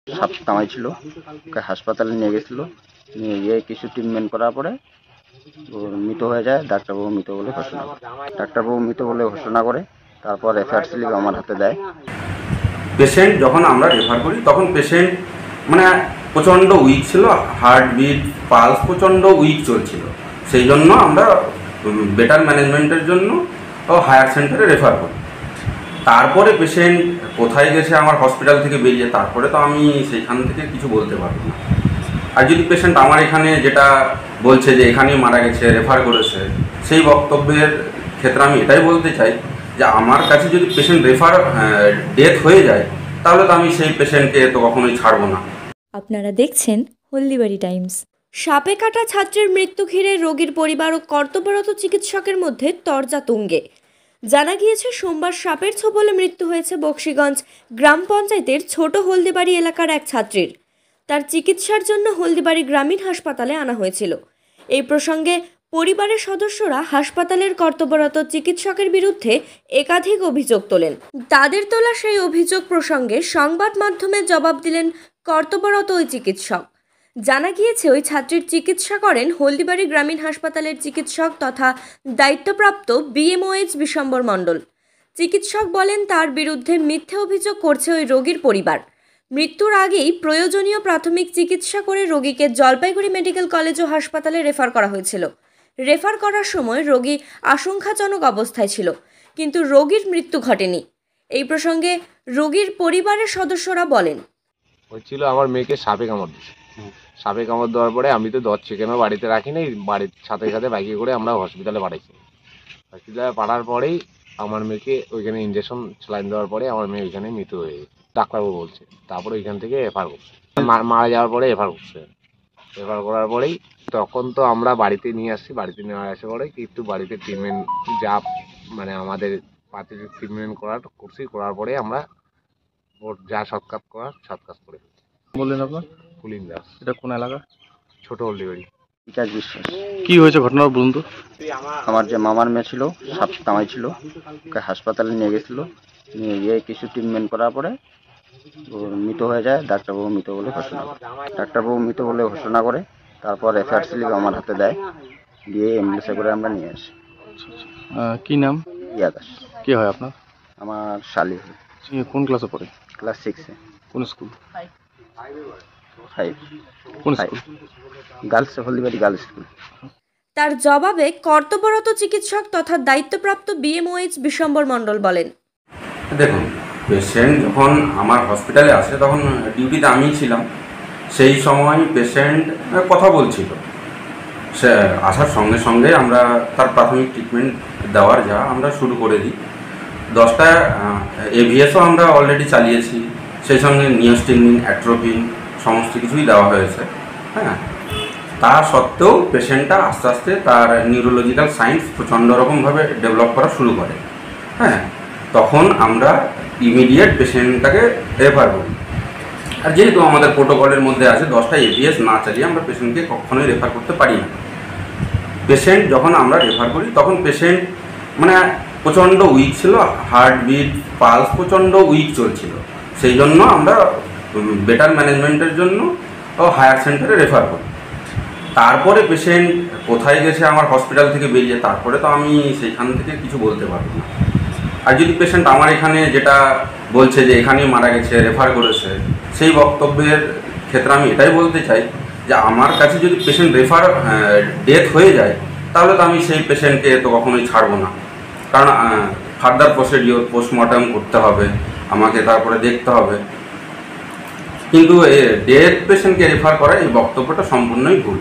সাপ কামাইছিল, ওকে হাসপাতালে নিয়ে গেছিল। নিয়ে গিয়ে কিছু ট্রিটমেন্ট করার পরে ও মৃত হয়ে যায়। ডাক্তারবাবু মৃত বলে ঘোষণা করে। তারপর রেফার স্লিপ আমার হাতে দেয়। পেশেন্ট যখন আমরা রেফার করি তখন পেশেন্ট মানে প্রচণ্ড উইক ছিল, হার্টবিট পালস প্রচণ্ড উইক চলছিল। সেই জন্য আমরা বেটার ম্যানেজমেন্টের জন্য হায়ার সেন্টারে রেফার করি। তারপরে পেশেন্ট কোথায় গেছে আমার হসপিটাল থেকে বেরিয়ে, তারপরে তো আমি সেইখান থেকে কিছু বলতে পারবো না। আর যদি পেশেন্ট আমার এখানে যেটা বলছে যে এখানেই মারা গেছে, রেফার করেছে, সেই বক্তব্যের ক্ষেত্রে আমি এটাই বলতে চাই যে আমার কাছে যদি পেশেন্ট ডেথ হয়ে যায়, তাহলে তো আমি সেই পেশেন্টকে তো কখনোই ছাড়বো না। আপনারা দেখছেন হলদিবাড়ি টাইমস। সাপে কাটা ছাত্রের মৃত্যু ঘিরে রোগীর পরিবার ও কর্তব্যরত চিকিৎসকের মধ্যে তরজা তুঙ্গে। জানা গিয়েছে সোমবার সাপের ছোবলে মৃত্যু হয়েছে বক্সিগঞ্জ গ্রাম পঞ্চায়েতের ছোট হলদিবাড়ি এলাকার এক ছাত্রীর। তার চিকিৎসার জন্য হলদিবাড়ি গ্রামীণ হাসপাতালে আনা হয়েছিল। এই প্রসঙ্গে পরিবারের সদস্যরা হাসপাতালের কর্তব্যরত চিকিৎসকের বিরুদ্ধে একাধিক অভিযোগ তোলেন। তাদের তোলা সেই অভিযোগ প্রসঙ্গে সংবাদ মাধ্যমে জবাব দিলেন কর্তব্যরত ওই চিকিৎসক। জানা গিয়েছে ওই ছাত্রীর চিকিৎসা করেন হলদিবাড়ি গ্রামীণ হাসপাতালের চিকিৎসক তথা দায়িত্বপ্রাপ্ত বিএমওএইচ বিশ্বম্বর মণ্ডল। চিকিৎসক বলেন তার বিরুদ্ধে মিথ্যে অভিযোগ করছে ওই রোগীর পরিবার। মৃত্যুর আগেই প্রয়োজনীয় প্রাথমিক চিকিৎসা করে রোগীকে জলপাইগুড়ি মেডিকেল কলেজ ও হাসপাতালে রেফার করা হয়েছিল। রেফার করার সময় রোগী আশঙ্কাজনক অবস্থায় ছিল, কিন্তু রোগীর মৃত্যু ঘটেনি। এই প্রসঙ্গে রোগীর পরিবারের সদস্যরা বলেন, হচ্ছিল আমার মেয়েকে সাপে কামড় দিয়েছে। সাপে কামড় দেওয়ার পরে আমি তো দশ কেন বাড়িতে রাখিনি, বাড়ির সাথে সাথে বাইকে করে আমরা হসপিটালে পাঠাইছি। হসপিটালে পাঠার পরেই আমার মেয়েকে ওইখানে ইঞ্জেকশন স্যালাইন দেওয়ার পরে আমার মেয়ে ওইখানে মৃত্যু হয়ে গেছে, ডাক্তারবাবু বলছে। তারপরে ওইখান থেকে রেফার করছে, মারা যাওয়ার পরে রেফার করছে। রেফার করার পরেই তখন তো আমরা বাড়িতে নিয়ে আসছি। বাড়িতে নিয়ে আসার পরে কিন্তু বাড়িতে ট্রিটমেন্ট যা মানে আমাদের প্রাথমিক ট্রিটমেন্ট করার পরে আমরা ওর যা সৎ কাজ করে বললেন আপনার পুলিন দাস। এটা কোন এলাকা? ছোট হলদিবাড়ি। বিকাশ বিশ্বাস। কি হয়েছে ঘটনা বলুন তো। আমার যে মামার মেয়ে ছিল, সাপ কামাইছিল, ওকে হাসপাতালে নিয়ে গেছিল। নিয়ে গিয়ে কিছু ট্রিটমেন্ট করার পরে ও মৃত হয়ে যায়। ডাক্তারবাবু মৃত বলে ঘোষণা করে। তারপর রেফার স্লিপ আমার হাতে দেয়। দিয়ে অ্যাম্বুলেন্সে করে আমরা নিয়ে আসি। কি নাম? ইয়া দাস। কি হয় আপনার? আমার শালি। কোন ক্লাসে পড়ে? ক্লাস 6-এ। কোন স্কুল? 5। কোন school? Girls, Haldibari girls school. তার জবাবে কর্তব্যরত চিকিৎসক তথা দায়িত্বপ্রাপ্ত বিএমওএইচ বিশ্বম্বর মণ্ডল বলেন, দেখুন, পেশেন্ট যখন আমার হসপিটালে আসে তখন ডিউটিতে আমিই ছিলাম। সেই সময় পেশেন্ট কথা বলছিল। সে আসার সঙ্গে সঙ্গে আমরা তার প্রাথমিক ট্রিটমেন্ট দেওয়ার আমরা শুরু করে দিই। 10টা এভিএসও আমরা অলরেডি চালিয়েছি। সেই সঙ্গে নিওস্টিনিন, অ্যাট্রোপিন সমস্ত কিছুই দেওয়া হয়েছে। হ্যাঁ, তা সত্ত্বেও পেশেন্টটা আস্তে আস্তে তার নিউরোলজিক্যাল সায়েন্স প্রচণ্ড রকমভাবে ডেভেলপ করা শুরু করে। হ্যাঁ, তখন আমরা ইমিডিয়েট পেশেন্টটাকে রেফার করি। আর যেহেতু আমাদের প্রোটোকলের মধ্যে আছে 10টা এভিএস না চালিয়ে আমরা পেশেন্টকে কখনোই রেফার করতে পারি না। পেশেন্ট যখন আমরা রেফার করি তখন পেশেন্ট মানে প্রচণ্ড উইক ছিল, হার্টবিট পালস প্রচণ্ড উইক চলছিল। সেই জন্য আমরা বেটার ম্যানেজমেন্টের জন্য হায়ার সেন্টারে রেফার করি। তারপরে পেশেন্ট কোথায় গেছে আমার হসপিটাল থেকে বেরিয়ে, তারপরে তো আমি সেইখান থেকে কিছু বলতে পারবো না। আর যদি পেশেন্ট আমার এখানে যেটা বলছে যে এখানেই মারা গেছে, রেফার করেছে, সেই বক্তব্যের ক্ষেত্রে আমি এটাই বলতে চাই যে আমার কাছে যদি পেশেন্ট ডেথ হয়ে যায়, তাহলে তো আমি সেই পেশেন্টকে তো কখনোই ছাড়বো না। কারণ ফার্দার প্রসিডিওর পোস্টমর্টম করতে হবে আমাকে, তারপরে দেখতে হবে। কিন্তু ডেথ পেশেন্টকে রেফার করা এই বক্তব্যটা সম্পূর্ণই ভুল।